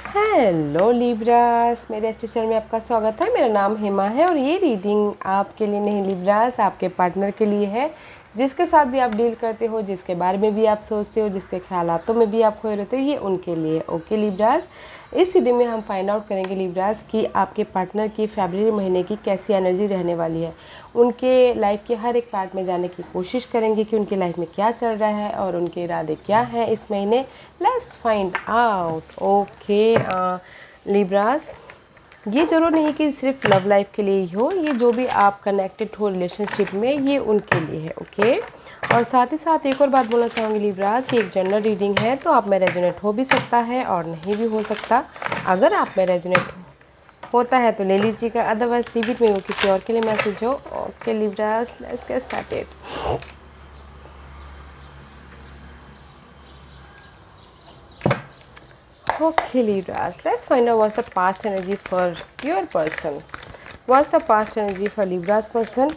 Hello Libras, मेरे इस channel में आपका स्वागत है। मेरा नाम हेमा है और ये रीडिंग आपके लिए नहीं लिब्रास, आपके पार्टनर के लिए है, जिसके साथ भी आप डील करते हो, जिसके बारे में भी आप सोचते हो, जिसके ख्यालातों में भी आप खोए रहते हो, ये उनके लिए। ओके लिब्रास, इस रीडिंग में हम फाइंड आउट करेंगे लिब्रास कि आपके पार्टनर की फरवरी महीने की कैसी एनर्जी रहने वाली है। उनके लाइफ के हर एक पार्ट में जाने की कोशिश करेंगे कि उनकी लाइफ में क्या चल रहा है और उनके इरादे क्या हैं इस महीने। Let's find out. Okay Libras, ये ज़रूर नहीं कि सिर्फ लव लाइफ के लिए ही हो, ये जो भी आप कनेक्टेड हो रिलेशनशिप में, ये उनके लिए है। ओके, और साथ ही साथ एक और बात बोलना चाहूँगी लिब्रास, ये एक जनरल रीडिंग है, तो आप में रेजोनेट हो भी सकता है और नहीं भी हो सकता। अगर आप में रेजोनेट होता है तो ले लीजिएगा, अदरवाइज लीव इट में, वो किसी और के लिए मैसेज हो। Okay Libras, let's get started. Okay Libras, let's find out what's the past energy for your person. What's the past energy for Libra's person?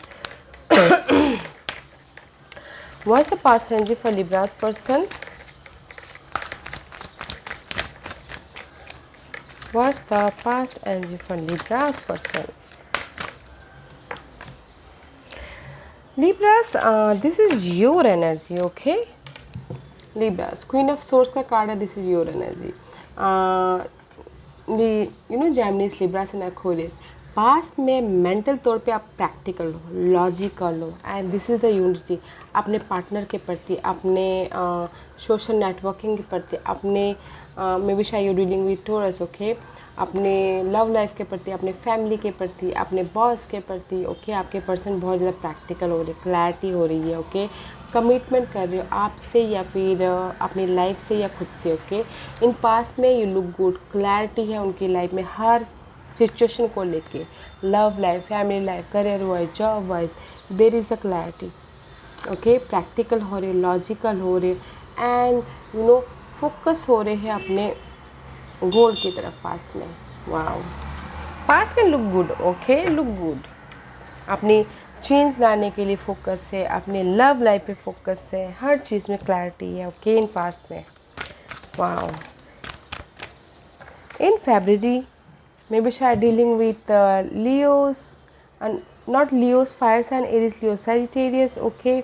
What's the past energy for Libra's person? What's the past energy for Libra's person? Libras, this is your energy, okay? Libras, Queen of Swords का card है, this is your energy. Gemini, Libras and Aquarius. Past में mental तौर पे आप practical हो, logical हो, and this is the unity अपने partner के प्रति, अपने सोशल नेटवर्किंग के प्रति, अपने मे बी शायद you dealing with taurus, okay, अपने लव लाइफ के प्रति, अपने फैमिली के प्रति, अपने बॉस के प्रति। ओके, आपके पर्सन बहुत ज़्यादा प्रैक्टिकल हो रही है, क्लैरिटी हो रही है। ओके, कमिटमेंट कर रहे हो आपसे या फिर अपनी लाइफ से या खुद से। ओके, इन पास्ट में यू लुक गुड, क्लैरिटी है उनकी लाइफ में हर सिचुएशन को लेके, love life, family life, career wise, job wise, there is a clarity. Okay, practical हो रहे, लॉजिकल हो रहे, एंड फोकस हो रहे हैं अपने गोल की तरफ पास्ट में। वाओ, पास्ट में look good. Okay, look good, अपनी चेंज लाने के लिए फोकस है, अपने लव लाइफ पे फोकस है, हर चीज़ में क्लैरिटी है। ओके, इन पास्ट में। Wow, in February may be शायद dealing with Leos, not Leos, fire sign, Aries, Leo, Sagittarius. Okay,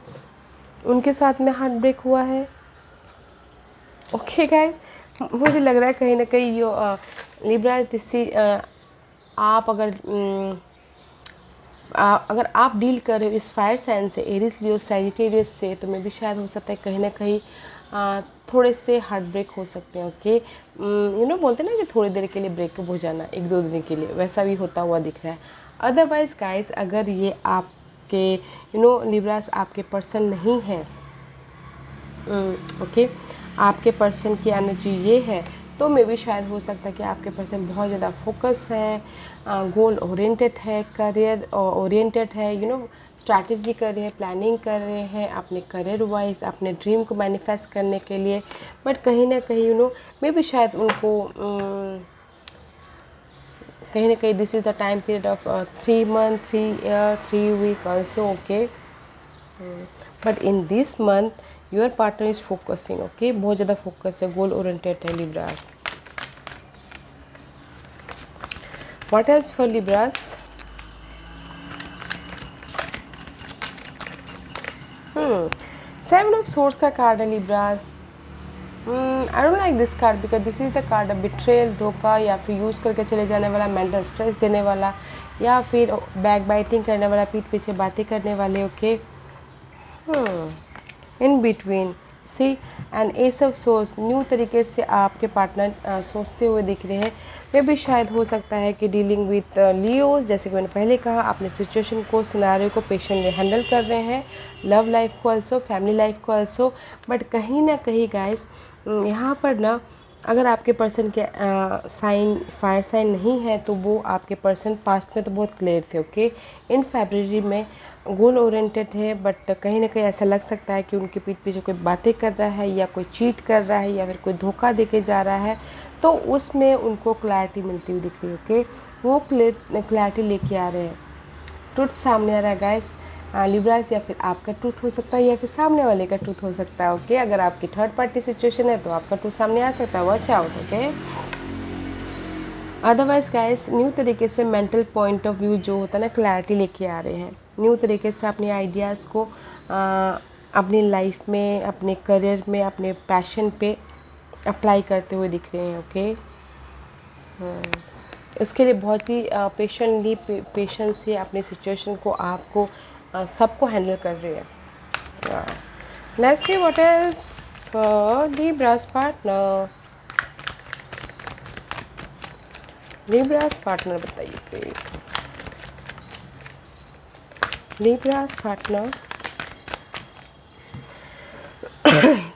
उनके साथ में हार्ट ब्रेक हुआ है। ओके गाइस, मुझे लग रहा है कहीं ना कहीं यो लिब्रा दिस, आप अगर आप डील कर रहे हो इस फायर साइन से, एरीज, लियो, सैजिटेरियस से, तो मे भी शायद हो सकता है कहीं ना कहीं थोड़े से हार्ट ब्रेक हो सकते हैं। ओके, बोलते हैं ना कि थोड़ी देर के लिए ब्रेकअप हो जाना, एक दो दिन के लिए, वैसा भी होता हुआ दिख रहा है। अदरवाइज गाइस, अगर ये आपके लिब्रास आपके पर्सन नहीं है, ओके, आपके पर्सन की एनर्जी ये है, तो मे भी शायद हो सकता है कि आपके पर्सन बहुत ज़्यादा फोकस है, गोल ओरिएंटेड है, करियर ओरिएंटेड है, स्ट्रैटेजी कर रहे हैं, प्लानिंग कर रहे हैं अपने करियर वाइज, अपने ड्रीम को मैनिफेस्ट करने के लिए। बट कहीं ना कहीं मे भी शायद उनको कहीं ना कहीं this is the time period of 3 month, 3 year, 3 week also. Okay, but in this month your partner is focusing. Okay, बहुत ज़्यादा फोकस है, गोल ओरिएंटेड है Libras. What else for Libras? Seven of source का card है Libras. I don't like this card because this is the card of betrayal, धोखा, या फिर use करके चले जाने वाला, मेंटल स्ट्रेस देने वाला, या फिर बैक बाइटिंग करने वाला, पीठ पीछे बातें करने वाले। Okay, in between C and S of source, new तरीके से आपके पार्टनर सोचते हुए दिख रहे हैं। मे भी शायद हो सकता है कि डीलिंग विथ लियोस, जैसे कि मैंने पहले कहा, अपने सिचुएशन को, सिनारियो को पेशेंटली हैंडल कर रहे हैं, लव लाइफ को ऑल्सो, फैमिली लाइफ को ऑल्सो। बट कहीं ना कहीं गाइस, यहाँ पर ना, अगर आपके पर्सन के साइन फायर साइन नहीं है, तो वो आपके पर्सन पास्ट में तो बहुत क्लियर थे। ओके, इन फेब्रुअरी में गोल ओरिएंटेड है, बट कहीं ना कहीं ऐसा लग सकता है कि उनके पीठ पीछे कोई बातें कर रहा है, या कोई चीट कर रहा है, या फिर कोई धोखा देके जा रहा है, तो उसमें उनको क्लैरिटी मिलती हुई दिख रही है। ओके, वो क्लैरिटी लेके आ रहे हैं, ट्रुथ सामने आ रहा है गाइस। लिब्रास, या फिर आपका ट्रूथ हो सकता है, या फिर सामने वाले का ट्रूथ हो सकता है। ओके, अगर आपकी थर्ड पार्टी सिचुएशन है तो आपका ट्रूथ सामने आ सकता है, watch out. Okay, otherwise guys new तरीके से मेंटल पॉइंट ऑफ व्यू जो होता है ना, क्लैरिटी लेके आ रहे हैं, न्यू तरीके से अपने आइडियाज़ को अपनी लाइफ में, अपने करियर में, अपने पैशन पे अप्लाई करते हुए दिख रहे हैं। ओके, इसके लिए बहुत ही पेशेंस से अपनी सिचुएशन को, आपको सबको हैंडल कर रहे हैं। Let's see what is for Libras partner. Libras partner बताइए please. Libras partner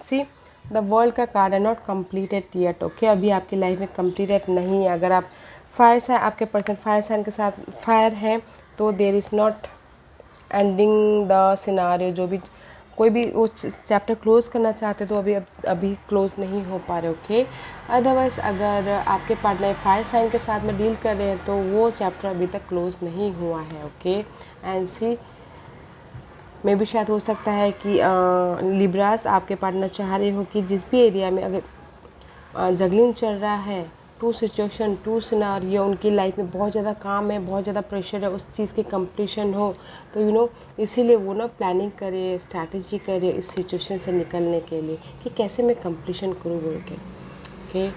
see the world का कार्ड है नॉट कम्प्लीटेड येट। ओके, अभी आपकी लाइफ में कम्प्लीटेड नहीं है। अगर आप फायर साइन, आपके पर्सन फायर साइन के साथ फायर है, तो there is not ending the scenario. जो भी कोई भी वो चैप्टर क्लोज करना चाहते तो अभी क्लोज नहीं हो पा रहे। ओके, अदरवाइज अगर आपके पार्टनर फायर साइन के साथ में डील कर रहे हैं तो वो चैप्टर अभी तक क्लोज नहीं हुआ है। ओके, एंड सी में भी शायद हो सकता है कि लिब्रास आपके पार्टनर चाह रहे हो कि जिस भी एरिया में अगर जगलिंग चल रहा है, टू सिचुएशन, टू सिनारियो, उनकी लाइफ में बहुत ज़्यादा काम है, बहुत ज़्यादा प्रेशर है, उस चीज़ की कंप्लीशन हो, तो इसीलिए वो ना प्लानिंग करे, स्ट्रैटेजी करे इस सिचुएशन से निकलने के लिए कि कैसे मैं कंप्लीशन करूँ बोल के। ओके,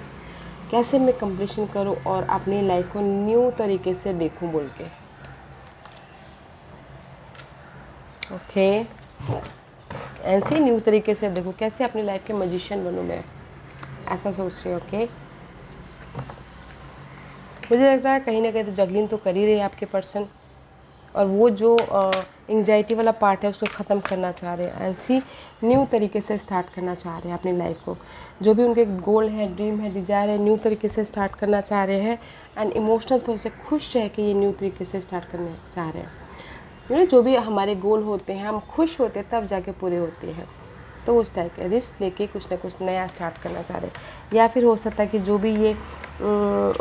कैसे मैं कंप्लीशन करूँ और अपनी लाइफ को न्यू तरीके से देखूँ बोल के। ओके, ऐसे न्यू तरीके से देखो, कैसे अपनी लाइफ के मैजिशियन बनूँ मैं, ऐसा सोच रही हूँ। ओके, मुझे लगता है कहीं ना कहीं तो जगलिंग तो कर ही रहे हैं आपके पर्सन, और वो जो एंग्जाइटी वाला पार्ट है उसको ख़त्म करना चाह रहे हैं, ऐसी न्यू तरीके से स्टार्ट करना चाह रहे हैं अपनी लाइफ को। जो भी उनके गोल है, ड्रीम है, डिज़ायर है, न्यू तरीके से स्टार्ट करना चाह रहे हैं, एंड इमोशनल तो से खुश रह के ये न्यू तरीके से स्टार्ट करना चाह रहे हैं। जो भी हमारे गोल होते हैं, हम खुश होते हैं तब जाके पूरे होते हैं, तो उस टाइप के रिस्क लेके कुछ ना कुछ नया स्टार्ट करना चाह रहे हैं। या फिर हो सकता है कि जो भी ये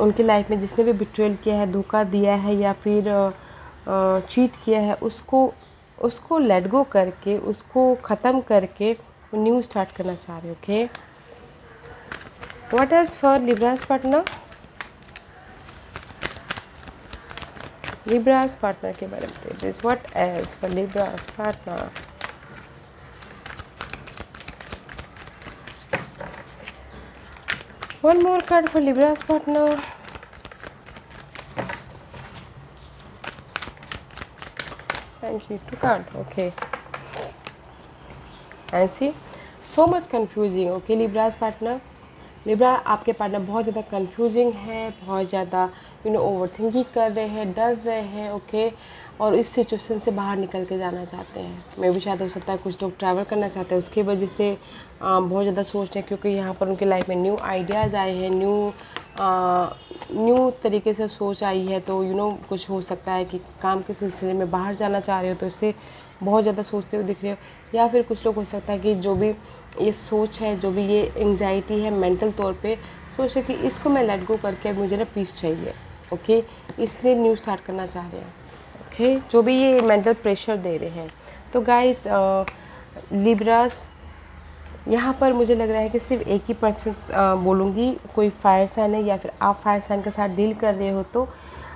उनकी लाइफ में जिसने भी बिट्रेल किया है, धोखा दिया है या फिर चीट किया है, उसको लेट गो करके, उसको ख़त्म करके न्यू स्टार्ट करना चाह रहे हैं। Okay, what is for Libras partner? Libras partner के बारे में बताइए, what is for Libras partner? One more card for Libra's partner. Thank you. Two card. Okay. And see, so much confusing. Okay, Libra's partner. Libra आपके partner बहुत ज़्यादा confusing है, बहुत ज़्यादा ओवर थिंकिंग कर रहे हैं, डर रहे हैं। ओके, और इस सिचुएशन से बाहर निकल के जाना चाहते हैं। मैं भी शायद हो सकता है कुछ लोग ट्रैवल करना चाहते हैं, उसकी वजह से बहुत ज़्यादा सोच रहे हैं, क्योंकि यहाँ पर उनकी लाइफ में न्यू आइडियाज़ आए हैं, न्यू तरीके से सोच आई है। तो कुछ हो सकता है कि काम के सिलसिले में बाहर जाना चाह रहे हो, तो इससे बहुत ज़्यादा सोचते हुए दिख रहे हो। या फिर कुछ लोग हो सकता है कि जो भी ये सोच है, जो भी ये एंग्जाइटी है, मेंटल तौर पे सोच है कि इसको मैं लेट गो करके मुझे ना पीस चाहिए। ओके, इसलिए न्यू स्टार्ट करना चाह रहे हैं। ओके, जो भी ये मेंटल प्रेशर दे रहे हैं। तो गाइस लिब्रास, यहाँ पर मुझे लग रहा है कि सिर्फ एक ही पर्सन बोलूँगी, कोई फायर साइन है या फिर आप फायर साइन के साथ डील कर रहे हो, तो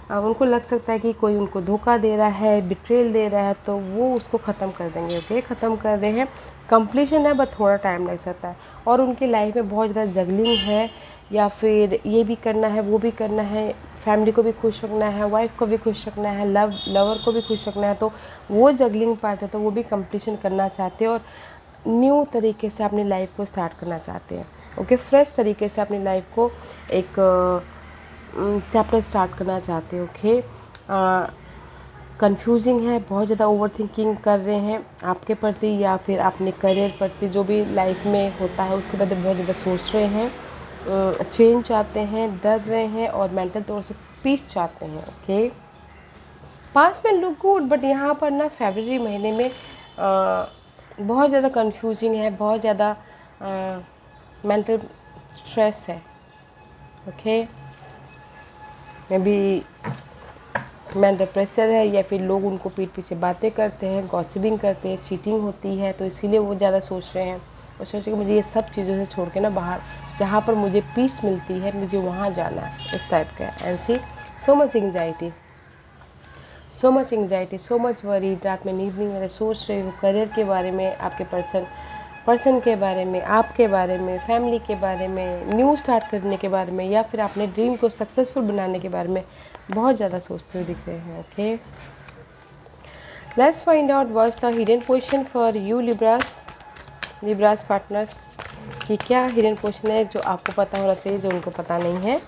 उनको लग सकता है कि कोई उनको धोखा दे रहा है, बिट्रेल दे रहा है, तो वो उसको ख़त्म कर देंगे। ओके, ख़त्म कर रहे हैं, कंप्लीशन है, बट थोड़ा टाइम लग सकता है। और उनकी लाइफ में बहुत ज़्यादा जगलिंग है, या फिर ये भी करना है, वो भी करना है, फैमिली को भी खुश रखना है, वाइफ को भी खुश रखना है, लवर को भी खुश रखना है, तो वो जगलिंग पार्ट है, तो वो भी कंप्लीशन करना चाहते हैं और न्यू तरीके से अपनी लाइफ को स्टार्ट करना चाहते हैं। ओके, फ्रेश तरीके से अपनी लाइफ को एक चैप्टर स्टार्ट करना चाहते हैं। ओके, कंफ्यूजिंग है, बहुत ज़्यादा ओवर थिंकिंग कर रहे हैं आपके प्रति या फिर अपने करियर प्रति, जो भी लाइफ में होता है उसके बारे में बहुत ज़्यादा सोच रहे हैं, चेंज चाहते हैं, डर रहे हैं और मेंटल तौर से पीस चाहते हैं। ओके, पास में लुक गुड, बट यहाँ पर ना फरवरी महीने में बहुत ज़्यादा कंफ्यूजिंग है, बहुत ज़्यादा मेंटल स्ट्रेस है। Okay, may be mental pressure है, या फिर लोग उनको पीठ पीछे बातें करते हैं, गॉसिपिंग करते हैं, चीटिंग होती है, तो इसीलिए वो ज़्यादा सोच रहे हैं और सोच रहे कि मुझे ये सब चीज़ों से छोड़ के ना बाहर जहाँ पर मुझे पीस मिलती है मुझे वहाँ जाना है, इस टाइप का। And see so much anxiety, so much worry, रात में नींद नहीं आ रही, सोच रहे हो करियर के बारे में, आपके पर्सन के बारे में, आपके बारे में, फैमिली के बारे में, न्यू स्टार्ट करने के बारे में, या फिर अपने ड्रीम को सक्सेसफुल बनाने के बारे में बहुत ज़्यादा सोचते हुए दिख रहे हैं। Okay, let's find out what's the hidden position for you Libras partners, कि क्या हिडन पोजीशन है जो आपको पता होना चाहिए, जो उनको पता नहीं है।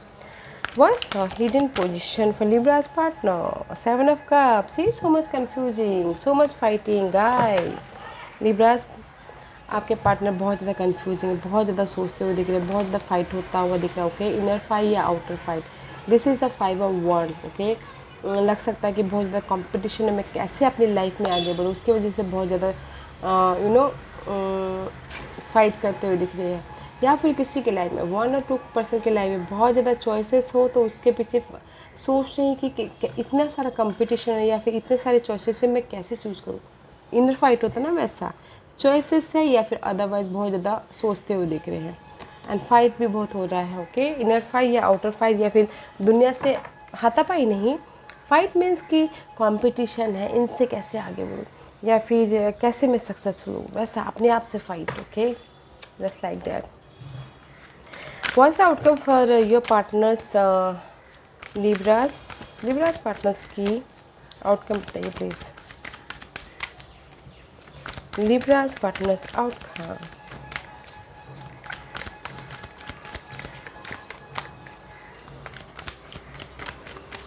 What's the hidden position for Libra's partner? Seven of Cups. See, so much confusing, so much fighting, guys. Libras, आपके पार्टनर बहुत ज़्यादा कंफ्यूजिंग है, बहुत ज़्यादा सोचते हुए दिख रहे हैं, बहुत ज़्यादा फाइट होता हुआ दिख रहा है। ओके, इनर फाइट या outer fight, this is the 5 of Wands। Okay, लग सकता है कि बहुत ज़्यादा कंपटीशन है, मैं कैसे अपनी लाइफ में आगे बढ़ूँ, उसकी वजह से बहुत ज़्यादा फाइट करते हुए दिख रहे हैं। या फिर किसी के लाइफ में 1 और 2 पर्सन के लाइफ में बहुत ज़्यादा चॉइसेस हो, तो उसके पीछे सोच रहे हैं कि इतना सारा कंपटीशन है या फिर इतने सारे चॉइसेस है, मैं कैसे चूज़ करूँ। इनर फाइट होता है ना, वैसा चॉइसेस है, या फिर अदरवाइज बहुत ज़्यादा सोचते हुए दिख रहे हैं। एंड फाइट भी बहुत हो रहा है। ओके, इनर फाइट या आउटर फाइट, या फिर दुनिया से हाथापाई नहीं, फाइट मीन्स कि कंपटीशन है, इनसे कैसे आगे बढ़ूँ या फिर कैसे मैं सक्सेसफुल हूँ, वैसा अपने आप से fight. Okay, just like that. What's the outcome for your partners, Libras partners की आउटकम बताइए please. Libras partners outcome,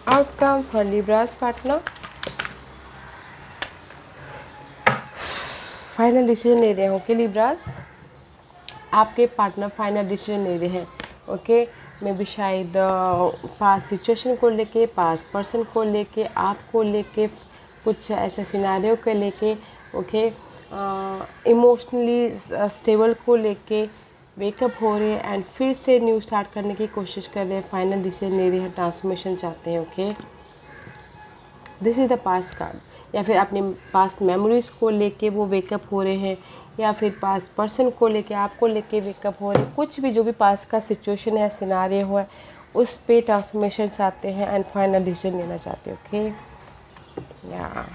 outcome for Libras partner, final decision ले रहे हो कि Libras, आपके पार्टनर फाइनल डिसीजन ले रहे हैं। ओके, मे भी शायद पास सिचुएशन को लेके, पास पर्सन को लेके, आपको लेके, कुछ ऐसे सिनारियो को लेके। ओके, इमोशनली स्टेबल को लेके वेकअप हो रहे हैं एंड फिर से न्यू स्टार्ट करने की कोशिश कर रहे हैं, फाइनल डिसीजन ले रहे हैं, ट्रांसफॉर्मेशन चाहते हैं। Okay, this is the past card. या फिर अपने पास्ट मेमोरीज़ को लेके वो वेकअप हो रहे हैं, या फिर पास्ट पर्सन को लेके, आपको लेके वेकअप हो रहे हैं, कुछ भी जो भी पास्ट का सिचुएशन है, सिनारियो हुआ है, उस पे ट्रांसफॉर्मेशन चाहते हैं एंड फाइनल डिसीजन लेना चाहते हैं। ओके, या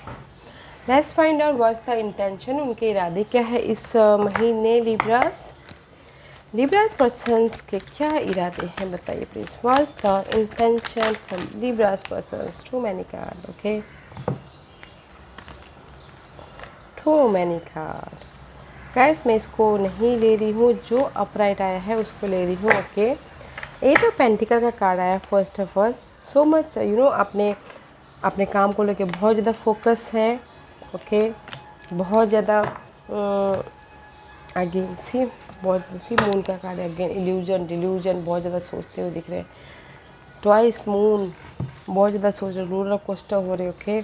let's find out what's the intention, उनके इरादे क्या है इस महीने। लिब्रास पर्सन्स के क्या इरादे हैं बताइए please. What's the intention for Libras persons. Too many card. Okay, too many card guys, मैं इसको नहीं ले रही हूँ, जो अपराइट आया है उसको ले रही हूँ। ओके, 8 ऑफ पेंटिकल का कार्ड आया। First of all so much अपने काम को लेके बहुत ज़्यादा फोकस है। ओके, बहुत ज़्यादा अगेन सी मून का कार्ड है। अगेन डिल्यूजन बहुत ज़्यादा सोचते हुए दिख रहे हैं। ट्वाइस मून, बहुत ज़्यादा सोच रहे, रोलर कोस्टर हो रहे। ओके,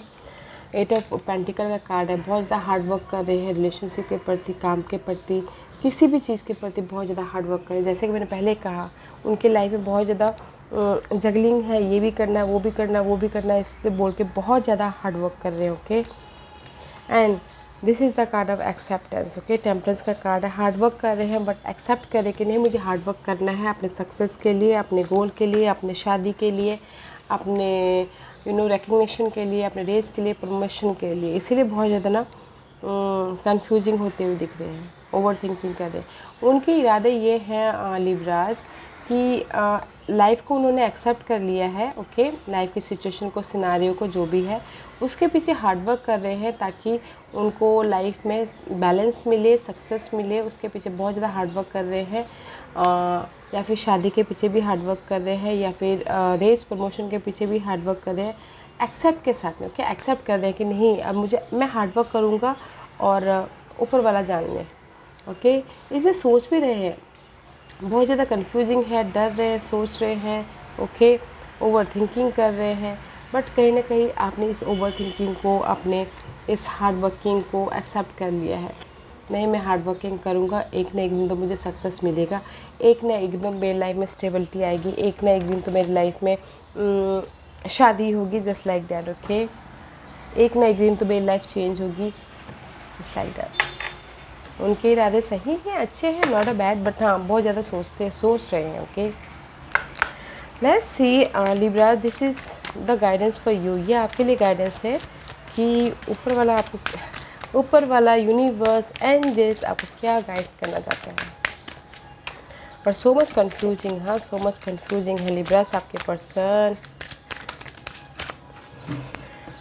8 ऑफ पेंटिकल का कार्ड है। बहुत ज़्यादा हार्ड वर्क कर रहे हैं रिलेशनशिप के प्रति, काम के प्रति, किसी भी चीज़ के प्रति बहुत ज़्यादा हार्ड वर्क कर रहे हैं। जैसे कि मैंने पहले कहा, उनके लाइफ में बहुत ज़्यादा जगलिंग है, ये भी करना है, वो भी करना है, वो भी करना है, इसलिए बोल के बहुत ज़्यादा हार्ड वर्क कर रहे हैं। Okay, and this is the card of acceptance. Okay, temperance का कार्ड है। हार्ड वर्क कर रहे हैं बट एक्सेप्ट करें कि नहीं, मुझे हार्ड वर्क करना है अपने सक्सेस के लिए, अपने गोल के लिए, अपने शादी के लिए, अपने रिकग्निशन के लिए, अपने रेस के लिए, प्रमोशन के लिए। इसीलिए बहुत ज़्यादा ना कंफ्यूजिंग होते हुए दिख रहे हैं, ओवर थिंकिंग कर रहे हैं। उनके इरादे ये हैं लिब्रास कि लाइफ को उन्होंने एक्सेप्ट कर लिया है। ओके, लाइफ की सिचुएशन को, सिनारियो को, जो भी है उसके पीछे हार्ड वर्क कर रहे हैं ताकि उनको लाइफ में बैलेंस मिले, सक्सेस मिले। उसके पीछे बहुत ज़्यादा हार्ड वर्क कर रहे हैं, या फिर शादी के पीछे भी हार्ड वर्क कर रहे हैं, या फिर रेस प्रमोशन के पीछे भी हार्ड वर्क कर रहे हैं, एक्सेप्ट के साथ में। ओके, एक्सेप्ट कर रहे हैं कि नहीं, अब मैं हार्ड वर्क करूँगा और ऊपर वाला जान ले। ओके, इसे सोच भी रहे हैं, बहुत ज़्यादा कंफ्यूजिंग है, डर रहे हैं, सोच रहे हैं। ओके, ओवर थिंकिंग कर रहे हैं, बट कहीं ना कहीं आपने इस ओवर थिंकिंग को, अपने इस हार्ड वर्किंग को एक्सेप्ट कर लिया है। नहीं, मैं हार्ड वर्किंग करूँगा, एक ना एक दिन तो मुझे सक्सेस मिलेगा, एक ना एक दिन मेरी लाइफ में स्टेबिलिटी आएगी, एक ना एक दिन तो मेरी लाइफ में शादी होगी, जस्ट लाइक दैट। ओके, एक ना एक दिन तो मेरी लाइफ चेंज होगी, जस्ट लाइक दैट। उनके इरादे सही हैं, अच्छे हैं, नॉट अ बैड, बट हाँ बहुत ज़्यादा सोच रहे हैं। Okay, let's see Libra, this is the guidance for you. ये आपके लिए गाइडेंस है कि ऊपर वाला यूनिवर्स एंजल्स आपको क्या गाइड करना चाहते हैं। पर सो मच कंफ्यूजिंग, हाँ सो मच कंफ्यूजिंग है लिब्रास आपके पर्सन।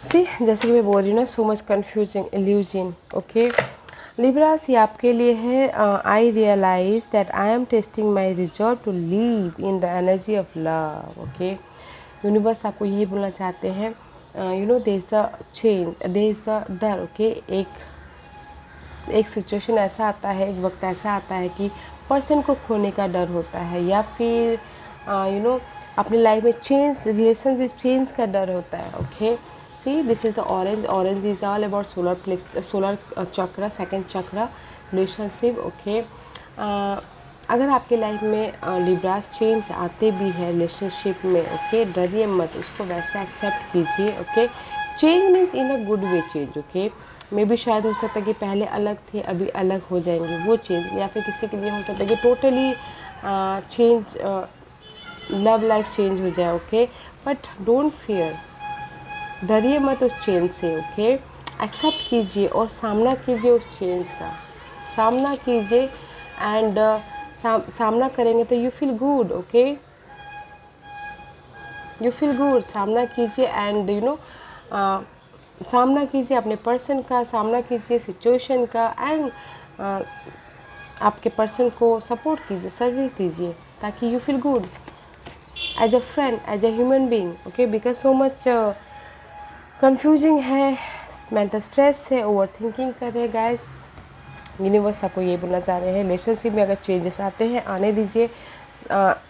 सी जैसे कि मैं बोल रही हूँ ना, so much confusing illusion. Okay Libras, ये आपके लिए है। I realise that I am testing my resolve to live in the energy of love. Okay universe आपको ये बोलना चाहते हैं, you know there is the change, there is the डर। ओके एक सिचुएशन ऐसा आता है, एक वक्त ऐसा आता है कि पर्सन को खोने का डर होता है, या फिर यू नो अपनी लाइफ में रिलेशनशिप चेंज का डर होता है। Okay see this is the orange is all about solar चक्र, सेकंड चक्र, रिलेशनशिप। ओके अगर आपकी लाइफ में लिब्रास चेंज आते भी है रिलेशनशिप में, ओके डरिए मत, उसको वैसे एक्सेप्ट कीजिए। Okay change means in a good way change. Okay may भी शायद हो सकता है कि पहले अलग थे अभी अलग हो जाएंगे वो चेंज, या फिर किसी के लिए हो सकता है कि totally change, love life change हो जाए। ओके बट डोंट फियर, डरिए मत उस चेंज से। ओके एक्सेप्ट कीजिए और सामना कीजिए उस चेंज का, सामना कीजिए एंड सामना करेंगे तो you feel good. Okay you feel good, सामना कीजिए एंड यू नो सामना कीजिए अपने पर्सन का, सामना कीजिए सिचुएशन का, एंड आपके पर्सन को सपोर्ट कीजिए, सर्विस दीजिए, ताकि you feel good as a friend, as a human being. Okay because so much confusing है, मेंटल स्ट्रेस है, ओवर थिंकिंग कर रहे गाइस। यूनिवर्स आपको ये बोलना चाह रहे हैं, रिलेशनशिप में अगर चेंजेस आते हैं आने दीजिए,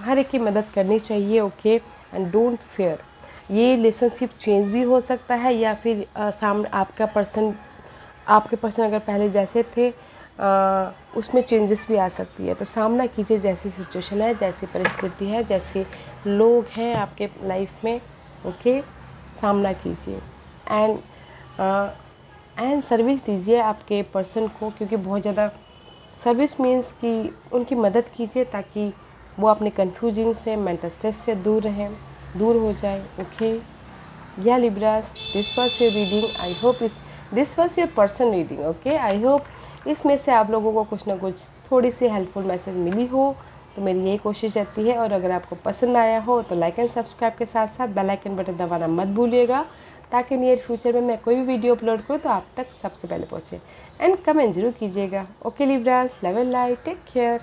हर एक की मदद करनी चाहिए। ओके एंड डोंट फियर, ये रिलेशनशिप चेंज भी हो सकता है, या फिर सामने आपके पर्सन अगर पहले जैसे थे उसमें चेंजेस भी आ सकती है। तो सामना कीजिए, जैसी सिचुएशन है, जैसी परिस्थिति है, जैसे लोग हैं आपके लाइफ में। ओके सामना कीजिए एंड सर्विस दीजिए आपके पर्सन को, क्योंकि बहुत ज़्यादा सर्विस मीन्स कि उनकी मदद कीजिए ताकि वो अपने कन्फ्यूजिंग से, मेंटल स्ट्रेस से दूर हो जाए। ओके या Libras, this was your reading. I hope this was your person reading. Okay I hope इसमें से आप लोगों को कुछ ना कुछ थोड़ी सी हेल्पफुल मैसेज मिली हो, तो मेरी यही कोशिश रहती है। और अगर आपको पसंद आया हो तो लाइक एंड सब्सक्राइब के साथ साथ बेल आइकन बटन दबाना मत भूलिएगा, ताकि नियर फ्यूचर में मैं कोई भी वीडियो अपलोड करूँ तो आप तक सबसे पहले पहुँचे। एंड कमेंट जरूर कीजिएगा। Okay Libras, love and light, take care.